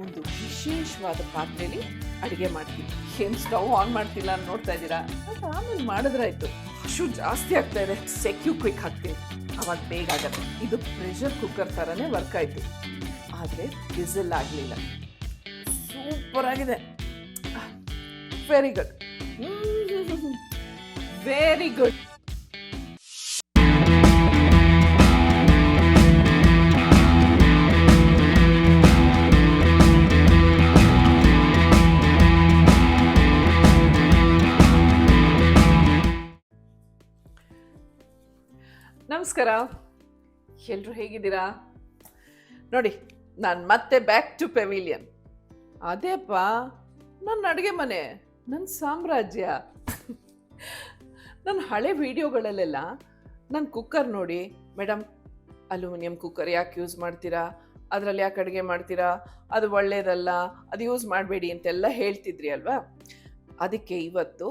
ಒಂದು ವಿಶೇಷವಾದ ಪಾತ್ರೆಯಲ್ಲಿ ಅಡುಗೆ ಮಾಡ್ತೀನಿ. ಏನು ಸ್ಟವ್ ಆನ್ ಮಾಡ್ತಿಲ್ಲ ಅಂತ ನೋಡ್ತಾ ಇದ್ದೀರಾ? ಅದು ಆಮೇಲೆ ಮಾಡಿದ್ರಾಯ್ತು. ಹಶು ಜಾಸ್ತಿ ಆಗ್ತಾ ಇದೆ, ಸೆಕ್ಯೂ ಕ್ವಿಕ್ ಹಾಕ್ತೀನಿ, ಅವಾಗ ಬೇಗ ಆಗತ್ತೆ. ಇದು ಪ್ರೆಷರ್ ಕುಕ್ಕರ್ ಥರನೇ ವರ್ಕ್ ಆಯಿತು, ಆದರೆ ವಿಸಿಲ್ ಆಗಲಿಲ್ಲ. ಸೂಪರ್ ಆಗಿದೆ, ವೆರಿ ಗುಡ್, ವೆರಿ ಗುಡ್. ನಮಸ್ಕಾರ, ಎಲ್ಲರೂ ಹೇಗಿದ್ದೀರಾ? ನೋಡಿ, ನಾನು ಮತ್ತೆ ಬ್ಯಾಕ್ ಟು ಪೆವಿಲಿಯನ್. ಅದೇಪ್ಪ ನನ್ನ ಅಡುಗೆ ಮನೆ, ನನ್ನ ಸಾಮ್ರಾಜ್ಯ. ನನ್ನ ಹಳೆ ವಿಡಿಯೋಗಳಲ್ಲೆಲ್ಲ ನನ್ನ ಕುಕ್ಕರ್ ನೋಡಿ, ಮೇಡಮ್ ಅಲ್ಯೂಮಿನಿಯಂ ಕುಕ್ಕರ್ ಯಾಕೆ ಯೂಸ್ ಮಾಡ್ತೀರಾ, ಅದರಲ್ಲಿ ಯಾಕೆ ಅಡುಗೆ ಮಾಡ್ತೀರಾ, ಅದು ಒಳ್ಳೆಯದಲ್ಲ, ಅದು ಯೂಸ್ ಮಾಡಬೇಡಿ ಅಂತೆಲ್ಲ ಹೇಳ್ತಿದ್ರಿ ಅಲ್ವಾ. ಅದಕ್ಕೆ ಇವತ್ತು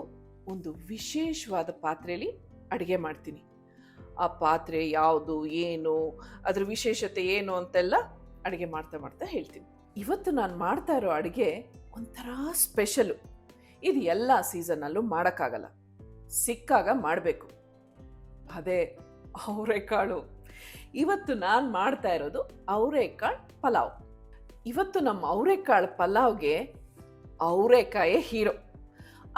ಒಂದು ವಿಶೇಷವಾದ ಪಾತ್ರೆಯಲ್ಲಿ ಅಡುಗೆ ಮಾಡ್ತೀನಿ. ಆ ಪಾತ್ರೆ ಯಾವುದು, ಏನು, ಅದ್ರ ವಿಶೇಷತೆ ಏನು ಅಂತೆಲ್ಲ ಅಡುಗೆ ಮಾಡ್ತಾ ಮಾಡ್ತಾ ಹೇಳ್ತೀನಿ. ಇವತ್ತು ನಾನು ಮಾಡ್ತಾ ಇರೋ ಅಡುಗೆ ಒಂಥರ ಸ್ಪೆಷಲು. ಇದು ಎಲ್ಲ ಸೀಸನ್ನಲ್ಲೂ ಮಾಡೋಕ್ಕಾಗಲ್ಲ, ಸಿಕ್ಕಾಗ ಮಾಡಬೇಕು. ಅದೇ ಅವರೆಕಾಳು. ಇವತ್ತು ನಾನು ಮಾಡ್ತಾ ಇರೋದು ಅವರೆಕಾಳು ಪಲಾವ್. ಇವತ್ತು ನಮ್ಮ ಅವರೆಕಾಳು ಪಲಾವ್ಗೆ ಅವರೆಕಾಯೇ ಹೀರೋ.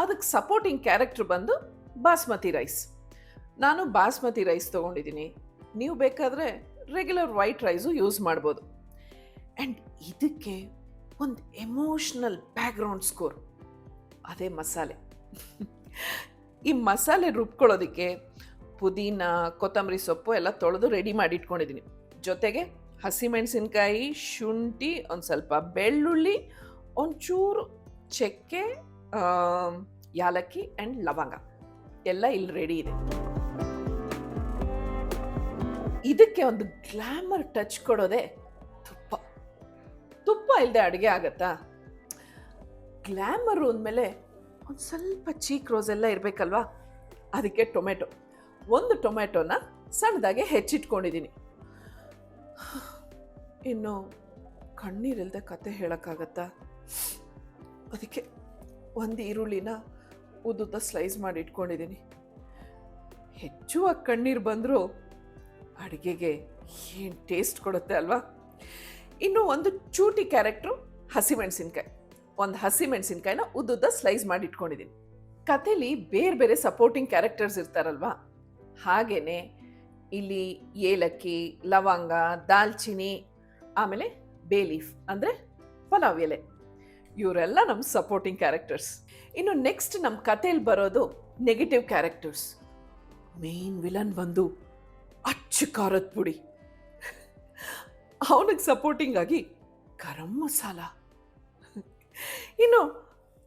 ಅದಕ್ಕೆ ಸಪೋರ್ಟಿಂಗ್ ಕ್ಯಾರೆಕ್ಟರ್ ಬಂದು ಬಾಸ್ಮತಿ ರೈಸ್. ನಾನು ಬಾಸ್ಮತಿ ರೈಸ್ ತೊಗೊಂಡಿದ್ದೀನಿ, ನೀವು ಬೇಕಾದರೆ ರೆಗ್ಯುಲರ್ ವೈಟ್ ರೈಸು ಯೂಸ್ ಮಾಡ್ಬೋದು. ಆ್ಯಂಡ್ ಇದಕ್ಕೆ ಒಂದು ಎಮೋಷ್ನಲ್ ಬ್ಯಾಕ್ಗ್ರೌಂಡ್ ಸ್ಕೋರ್, ಅದೇ ಮಸಾಲೆ. ಈ ಮಸಾಲೆ ರುಬ್ಕೊಳ್ಳೋದಕ್ಕೆ ಪುದೀನ, ಕೊತ್ತಂಬರಿ ಸೊಪ್ಪು ಎಲ್ಲ ತೊಳೆದು ರೆಡಿ ಮಾಡಿ ಇಟ್ಕೊಂಡಿದ್ದೀನಿ. ಜೊತೆಗೆ ಹಸಿಮೆಣಸಿನ್ಕಾಯಿ, ಶುಂಠಿ, ಒಂದು ಸ್ವಲ್ಪ ಬೆಳ್ಳುಳ್ಳಿ, ಒಂಚೂರು ಚಕ್ಕೆ, ಯಾಲಕ್ಕಿ ಆ್ಯಂಡ್ ಲವಂಗ ಎಲ್ಲ ಇಲ್ಲಿ ರೆಡಿ ಇದೆ. ಇದಕ್ಕೆ ಒಂದು ಗ್ಲಾಮರ್ ಟಚ್ ಕೊಡೋದೆ ತುಪ್ಪ. ತುಪ್ಪ ಇಲ್ಲದೆ ಅಡುಗೆ ಆಗತ್ತಾ? ಗ್ಲಾಮರು ಅಂದಮೇಲೆ ಒಂದು ಸ್ವಲ್ಪ ಚೀಕ್ ರೋಸ್ ಎಲ್ಲ ಇರಬೇಕಲ್ವಾ. ಅದಕ್ಕೆ ಟೊಮೆಟೊ, ಒಂದು ಟೊಮೆಟೊನ ಸಣ್ಣದಾಗೆ ಹೆಚ್ಚಿಟ್ಕೊಂಡಿದ್ದೀನಿ. ಇನ್ನು ಕಣ್ಣೀರಿಲ್ಲದೆ ಕತೆ ಹೇಳೋಕ್ಕಾಗತ್ತಾ? ಅದಕ್ಕೆ ಒಂದು ಈರುಳ್ಳಿನ ಉದ್ದುದ್ದ ಸ್ಲೈಸ್ ಮಾಡಿ ಇಟ್ಕೊಂಡಿದ್ದೀನಿ. ಹೆಚ್ಚುವ ಕಣ್ಣೀರು ಬಂದರೂ ಅಡುಗೆಗೆ ಏನು ಟೇಸ್ಟ್ ಕೊಡುತ್ತೆ ಅಲ್ವಾ. ಇನ್ನು ಒಂದು ಚೂಟಿ ಕ್ಯಾರೆಕ್ಟ್ರು ಹಸಿಮೆಣಸಿನ್ಕಾಯಿ, ಒಂದು ಹಸಿಮೆಣಸಿನ್ಕಾಯಿನ ಉದ್ದುದ್ದ ಸ್ಲೈಸ್ ಮಾಡಿ ಇಟ್ಕೊಂಡಿದ್ದೀನಿ. ಕಥೆಲಿ ಬೇರೆ ಬೇರೆ ಸಪೋರ್ಟಿಂಗ್ ಕ್ಯಾರೆಕ್ಟರ್ಸ್ ಇರ್ತಾರಲ್ವಾ, ಹಾಗೇ ಇಲ್ಲಿ ಏಲಕ್ಕಿ, ಲವಂಗ, ದಾಲ್ಚಿನಿ, ಆಮೇಲೆ ಬೇ ಲೀಫ್ ಅಂದರೆ ಪಲಾವ್ ಎಲೆ, ಇವರೆಲ್ಲ ನಮ್ಮ ಸಪೋರ್ಟಿಂಗ್ ಕ್ಯಾರೆಕ್ಟರ್ಸ್. ಇನ್ನು ನೆಕ್ಸ್ಟ್ ನಮ್ಮ ಕಥೆಯಲ್ಲಿ ಬರೋದು ನೆಗೆಟಿವ್ ಕ್ಯಾರೆಕ್ಟರ್ಸ್. ಮೇನ್ ವಿಲನ್ ಬಂದು ಅಚ್ಚು ಖಾರದ ಪುಡಿ, ಅವನಿಗೆ ಸಪೋರ್ಟಿಂಗ್ ಆಗಿ ಗರಂ ಮಸಾಲ. ಇನ್ನು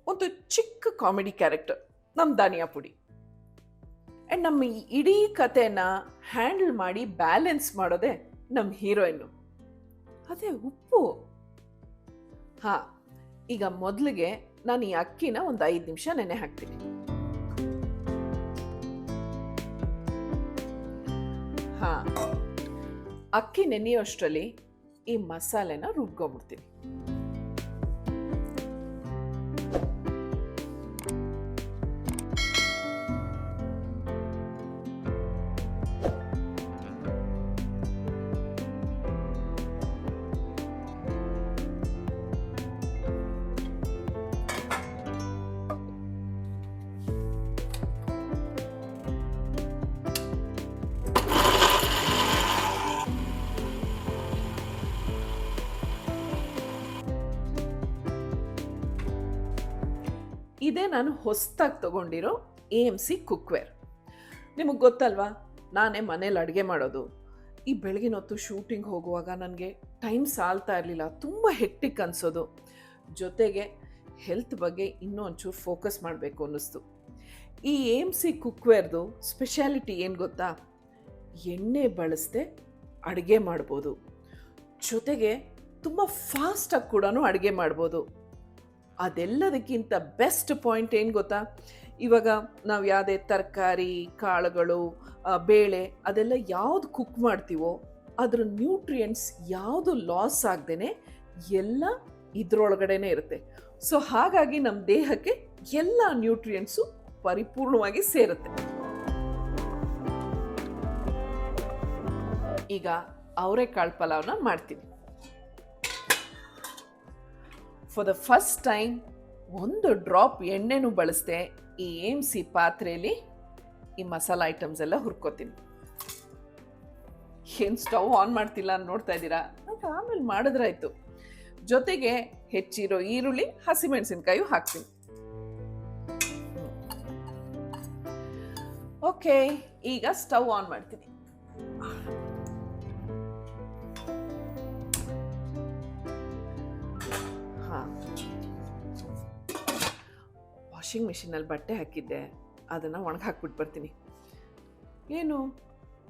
ಒಂದು ಚಿಕ್ಕ ಕಾಮಿಡಿ ಕ್ಯಾರೆಕ್ಟರ್ ನಮ್ಮ ಧನಿಯಾ ಪುಡಿ. ಆ್ಯಂಡ್ ನಮ್ಮ ಇಡೀ ಕಥೆನ ಹ್ಯಾಂಡಲ್ ಮಾಡಿ ಬ್ಯಾಲೆನ್ಸ್ ಮಾಡೋದೇ ನಮ್ಮ ಹೀರೋಯಿನ್ನು, ಅದೇ ಉಪ್ಪು. ಹಾಂ, ಈಗ ಮೊದಲಿಗೆ ನಾನು ಈ ಅಕ್ಕಿನ ಒಂದು 5 ನಿಮಿಷ ನೆನೆ ಹಾಕ್ತೀನಿ. ಹಾಂ, ಅಕ್ಕಿ ನೆನೆಯೋಷ್ಟರಲ್ಲಿ ಈ ಮಸಾಲೆನ ರುಬ್ಕೊಂಡ್ಬಿಡ್ತೀನಿ. ಇದೇ ನಾನು ಹೊಸದಾಗಿ ತೊಗೊಂಡಿರೋ AMC ಕುಕ್ವೇರ್. ನಿಮಗೆ ಗೊತ್ತಲ್ವಾ, ನಾನೇ ಮನೇಲಿ ಅಡುಗೆ ಮಾಡೋದು. ಈ ಬೆಳಗಿನ ಹೊತ್ತು ಶೂಟಿಂಗ್ ಹೋಗುವಾಗ ನನಗೆ ಟೈಮ್ ಸಾಲ್ತಾ ಇರಲಿಲ್ಲ, ತುಂಬ ಹೆಕ್ಟಿಕ್ ಅನಿಸೋದು. ಜೊತೆಗೆ ಹೆಲ್ತ್ ಬಗ್ಗೆ ಇನ್ನೂ ಒಂಚೂರು ಫೋಕಸ್ ಮಾಡಬೇಕು ಅನ್ನಿಸ್ತು. ಈ AMC ಕುಕ್ವೇರ್ದು ಸ್ಪೆಷಾಲಿಟಿ ಏನು ಗೊತ್ತಾ? ಎಣ್ಣೆ ಬಳಸದೆ ಅಡುಗೆ ಮಾಡ್ಬೋದು, ಜೊತೆಗೆ ತುಂಬ ಫಾಸ್ಟಾಗಿ ಕೂಡ ಅಡುಗೆ ಮಾಡ್ಬೋದು. ಅದೆಲ್ಲದಕ್ಕಿಂತ ಬೆಸ್ಟ್ ಪಾಯಿಂಟ್ ಏನು ಗೊತ್ತಾ? ಇವಾಗ ನಾವು ಯಾವುದೇ ತರಕಾರಿ, ಕಾಳುಗಳು, ಬೇಳೆ ಅದೆಲ್ಲ ಯಾವುದು ಕುಕ್ ಮಾಡ್ತೀವೋ ಅದ್ರ ನ್ಯೂಟ್ರಿಯೆಂಟ್ಸ್ ಯಾವುದು ಲಾಸ್ ಆಗದೇನೆ ಎಲ್ಲ ಇದ್ರೊಳಗಡೆನೆ ಇರುತ್ತೆ. ಸೊ ಹಾಗಾಗಿ ನಮ್ಮ ದೇಹಕ್ಕೆ ಎಲ್ಲ ನ್ಯೂಟ್ರಿಯೆಂಟ್ಸು ಪರಿಪೂರ್ಣವಾಗಿ ಸೇರುತ್ತೆ. ಈಗ ಅವರೆಕಾಳು ಪಲಾವ್ನ ಮಾಡ್ತೀನಿ. ಫಾರ್ ದ ಫಸ್ಟ್ ಟೈಮ್ ಒಂದು ಡ್ರಾಪ್ ಎಣ್ಣೆನೂ ಬಳಸದೆ ಈ AMC ಪಾತ್ರೆಯಲ್ಲಿ ಈ ಮಸಾಲ ಐಟಮ್ಸ್ ಎಲ್ಲ ಹುರ್ಕೋತೀನಿ. ಏನು ಸ್ಟವ್ ಆನ್ ಮಾಡ್ತಿಲ್ಲ ಅಂತ ನೋಡ್ತಾ ಇದ್ದೀರಾ? ಅದು ಆಮೇಲೆ ಮಾಡಿದ್ರಾಯ್ತು. ಜೊತೆಗೆ ಹೆಚ್ಚಿರೋ ಈರುಳ್ಳಿ, ಹಸಿಮೆಣಸಿನ್ಕಾಯಿ ಹಾಕ್ತೀನಿ. ಓಕೆ, ಈಗ ಸ್ಟವ್ ಆನ್ ಮಾಡ್ತೀನಿ. ವಾಷಿಂಗ್ ಮಿಷಿನಲ್ಲಿ ಬಟ್ಟೆ ಹಾಕಿದ್ದೆ, ಅದನ್ನು ಒಣಗಿ ಹಾಕ್ಬಿಟ್ಟು ಬರ್ತೀನಿ. ಏನು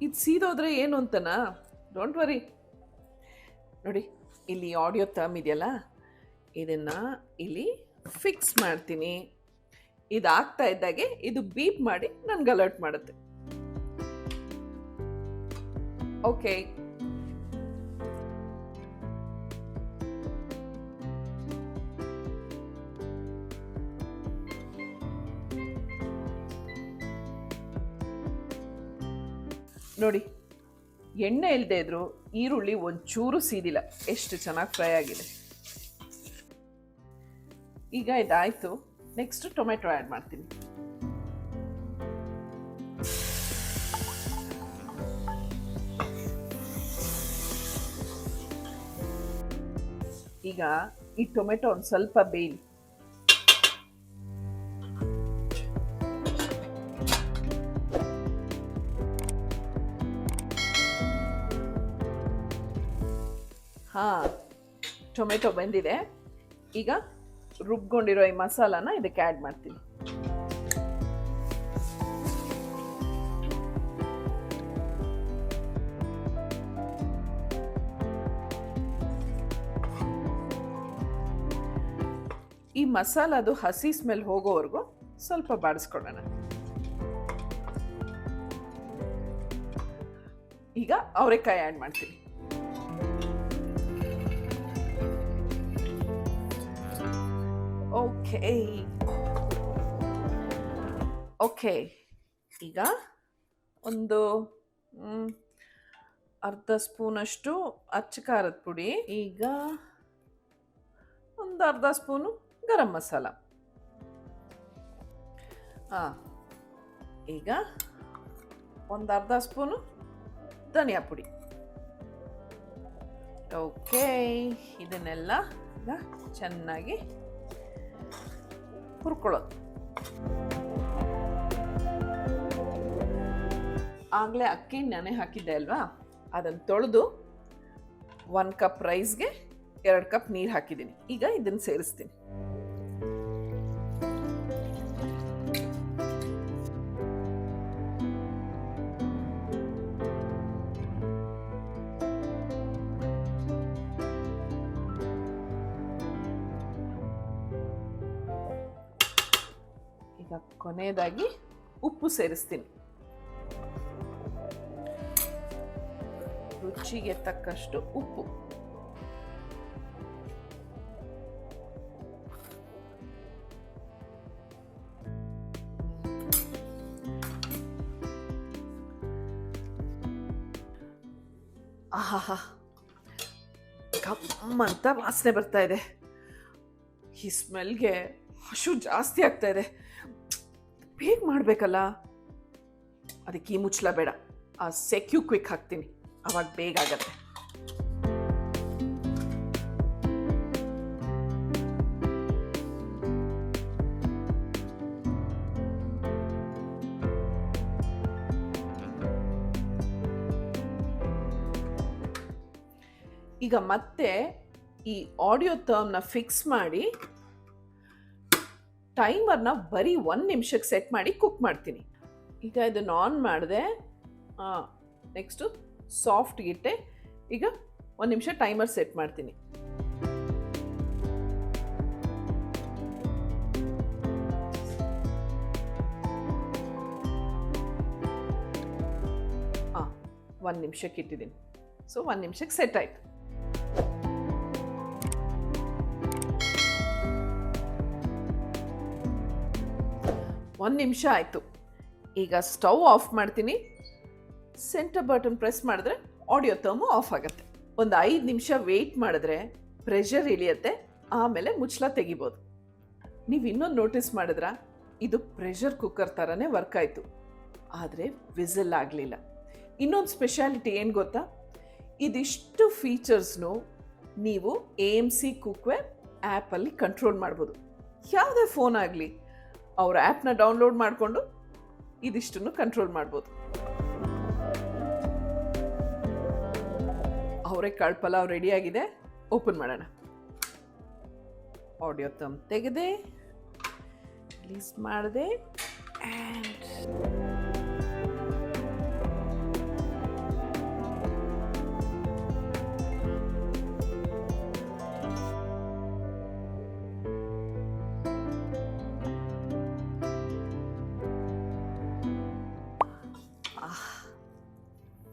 ಇದು ಸೀದೋದ್ರೆ ಏನು ಅಂತನಾ? Don't worry. ನೋಡಿ, ಇಲ್ಲಿ ಆಡಿಯೋ ಟರ್ಮ್ ಇದೆಯಲ್ಲ, ಇದನ್ನು ಇಲ್ಲಿ ಫಿಕ್ಸ್ ಮಾಡ್ತೀನಿ. ಇದಾಗ್ತಾ ಇದ್ದಾಗೆ ಇದು ಬೀಪ್ ಮಾಡಿ ನನಗೆ ಅಲರ್ಟ್ ಮಾಡುತ್ತೆ. ಓಕೆ, ನೋಡಿ, ಎಣ್ಣೆ ಇಲ್ಲದೆ ಇದ್ರು ಈರುಳ್ಳಿ ಒಂಚೂರು ಸೀದಿಲ್ಲ, ಎಷ್ಟು ಚೆನ್ನಾಗಿ ಫ್ರೈ ಆಗಿದೆ. ಈಗ ಇದಾಯಿತು. ನೆಕ್ಸ್ಟ್ ಟೊಮೆಟೊ ಆ್ಯಡ್ ಮಾಡ್ತೀನಿ. ಈಗ ಈ ಟೊಮೆಟೊ ಒಂದು ಸ್ವಲ್ಪ ಬೇಯಲಿ. ಟೊಮೆಟೊ ಬೆಂದಿದೆ. ಈಗ ರುಬ್ಕೊಂಡಿರೋ ಈ ಮಸಾಲಾನ ಇದಕ್ಕೆ ಆ್ಯಡ್ ಮಾಡ್ತೀನಿ. ಈ ಮಸಾಲದು ಹಸಿ ಸ್ಮೆಲ್ ಹೋಗೋವರೆಗೂ ಸ್ವಲ್ಪ ಬಾಡಿಸ್ಕೊಳ್ಳೋಣ. ಈಗ ಅವರೆಕಾಯಿ ಆ್ಯಡ್ ಮಾಡ್ತೀನಿ. ಓಕೆ, ಈಗ ಒಂದು ಅರ್ಧ ಸ್ಪೂನಷ್ಟು ಅಚ್ಚ ಖಾರದ ಪುಡಿ, ಈಗ ಒಂದು ಅರ್ಧ ಸ್ಪೂನು ಗರಂ ಮಸಾಲ, ಈಗ ಒಂದು ಅರ್ಧ ಸ್ಪೂನು ಧನಿಯಾ ಪುಡಿ. ಓಕೆ, ಇದನ್ನೆಲ್ಲ ಈಗ ಚೆನ್ನಾಗಿ ಹುರ್ಕೊಳ್ಳೋದು. ಆಗಲೇ ಅಕ್ಕಿ ನೆನೆ ಹಾಕಿದ್ದೆ ಅಲ್ವಾ, ಅದನ್ನು ತೊಳೆದು 1 ಕಪ್ ರೈಸ್ಗೆ 2 ಕಪ್ ನೀರು ಹಾಕಿದ್ದೀನಿ. ಈಗ ಇದನ್ನು ಸೇರಿಸ್ತೀನಿ. ಈಗ ಕೊನೆಯದಾಗಿ ಉಪ್ಪು ಸೇರಿಸ್ತೀನಿ. ರುಚಿಗೆ ತಕ್ಕಷ್ಟು ಉಪ್ಪು. ಆಹಾ, ಗಮ್ಮಂತ ವಾಸನೆ ಬರ್ತಾ ಇದೆ. ಈ ಸ್ಮೆಲ್ಗೆ ಹಶು ಜಾಸ್ತಿ ಆಗ್ತಾ ಇದೆ. ಬೇಗ ಮಾಡಬೇಕಲ್ಲ, ಅದಕ್ಕೆ ಈ ಮುಚ್ಚಳ ಬೇಡ, ಆ ಸೆಕ್ಯೂ ಕ್ವಿಕ್ ಹಾಕ್ತೀನಿ, ಅವಾಗ ಬೇಗ ಆಗತ್ತೆ. ಈಗ ಮತ್ತೆ ಈ ಆಡಿಯೋ ಟರ್ಮ್ನ ಫಿಕ್ಸ್ ಮಾಡಿ ಟೈಮರ್ನ ಬರೀ 1 ನಿಮಿಷಕ್ಕೆ ಸೆಟ್ ಮಾಡಿ ಕುಕ್ ಮಾಡ್ತೀನಿ. ಈಗ ಇದನ್ನು ಆನ್ ಮಾಡಿದೆ. ನೆಕ್ಸ್ಟು ಸಾಫ್ಟ್ ಇಟ್ಟೆ. ಈಗ 1 ನಿಮಿಷ ಟೈಮರ್ ಸೆಟ್ ಮಾಡ್ತೀನಿ. ಹಾಂ, 1 ನಿಮಿಷಕ್ಕೆ ಇಟ್ಟಿದ್ದೀನಿ. ಸೊ 1 ನಿಮಿಷಕ್ಕೆ ಸೆಟ್ ಆಯಿತು. 1 ನಿಮಿಷ ಆಯಿತು. ಈಗ ಸ್ಟವ್ ಆಫ್ ಮಾಡ್ತೀನಿ. ಸೆಂಟರ್ ಬಟನ್ ಪ್ರೆಸ್ ಮಾಡಿದ್ರೆ ಆಡಿಯೋ ಥರ್ಮು ಆಫ್ ಆಗುತ್ತೆ. ಒಂದು 5 ನಿಮಿಷ ವೆಯ್ಟ್ ಮಾಡಿದ್ರೆ ಪ್ರೆಷರ್ ಇಳಿಯುತ್ತೆ, ಆಮೇಲೆ ಮುಚ್ಚಳ ತೆಗಿಬೋದು. ನೀವು ಇನ್ನೊಂದು ನೋಟಿಸ್ ಮಾಡಿದ್ರ, ಇದು ಪ್ರೆಷರ್ ಕುಕ್ಕರ್ ಥರನೇ ವರ್ಕ್ ಆಯಿತು, ಆದರೆ ವಿಸಿಲ್ ಆಗಲಿಲ್ಲ. ಇನ್ನೊಂದು ಸ್ಪೆಷಾಲಿಟಿ ಏನು ಗೊತ್ತಾ, ಇದಿಷ್ಟು ಫೀಚರ್ಸ್ನು ನೀವು AMC ಕುಕ್ವೇರ್ ಆ್ಯಪಲ್ಲಿ ಕಂಟ್ರೋಲ್ ಮಾಡ್ಬೋದು. ಯಾವುದೇ ಫೋನ್ ಆಗಲಿ ಅವ್ರ ಆ್ಯಪ್ನ ಡೌನ್ಲೋಡ್ ಮಾಡಿಕೊಂಡು ಇದಿಷ್ಟನ್ನು ಕಂಟ್ರೋಲ್ ಮಾಡ್ಬೋದು. ಅವರೆಕಾಳು ಪಲಾವ್ ರೆಡಿಯಾಗಿದೆ, ಓಪನ್ ಮಾಡೋಣ. ಆಡಿಯೋ ಥಮ್ ತೆಗೆದೆ, ರಿಲೀಸ್ ಮಾಡಿದೆ,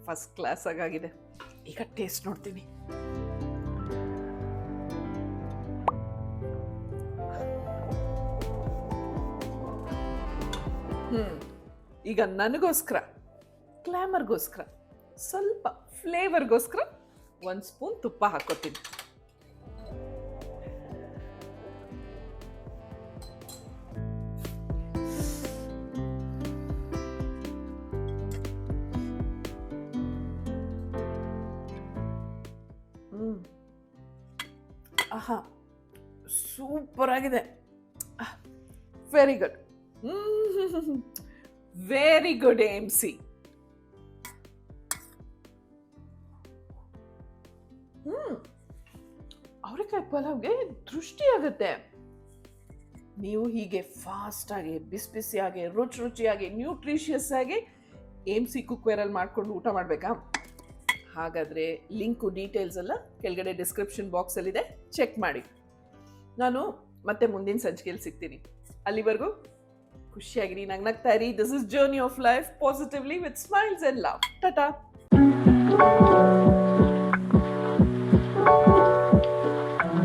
ಫಸ್ಟ್ ಕ್ಲಾಸ್ ಆಗಿದೆ. ಈಗ ಟೇಸ್ಟ್ ನೋಡ್ತೀನಿ. ಈಗ ನನಗೋಸ್ಕರ, ಗ್ಲಾಮರ್ಗೋಸ್ಕರ, ಸ್ವಲ್ಪ ಫ್ಲೇವರ್ಗೋಸ್ಕರ 1 ಸ್ಪೂನ್ ತುಪ್ಪ ಹಾಕೋತೀನಿ. ಆಹಾ, ಸೂಪರ್ ಆಗಿದೆ. Very good, very good AMC. ಅವರೆಕಾಯಿ ಪಲಾವ್ಗೆ ದೃಷ್ಟಿ ಆಗುತ್ತೆ. ನೀವು ಹೀಗೆ ಫಾಸ್ಟ್ ಆಗಿ, ಬಿಸಿ ಬಿಸಿಯಾಗಿ, ರುಚಿಯಾಗಿ, ನ್ಯೂಟ್ರಿಷಿಯಸ್ ಆಗಿ AMC ಕುಕ್ವೇರಲ್ಲಿ ಮಾಡ್ಕೊಂಡು ಊಟ ಮಾಡಬೇಕಾ? ಹಾಗಾದರೆ ಲಿಂಕು, ಡೀಟೇಲ್ಸ್ ಎಲ್ಲ ಕೆಳಗಡೆ ಡಿಸ್ಕ್ರಿಪ್ಷನ್ ಬಾಕ್ಸಲ್ಲಿದೆ, ಚೆಕ್ ಮಾಡಿ. ನಾನು ಮತ್ತೆ ಮುಂದಿನ ಸಂಚಿಕೆಯಲ್ಲಿ ಸಿಗ್ತೀನಿ. ಅಲ್ಲಿವರೆಗೂ ಖುಷಿಯಾಗಿರಿ, ನಗ್ನಗ್ತಾ ಇರಿ. This is journey of life positively with smiles and love. Tata.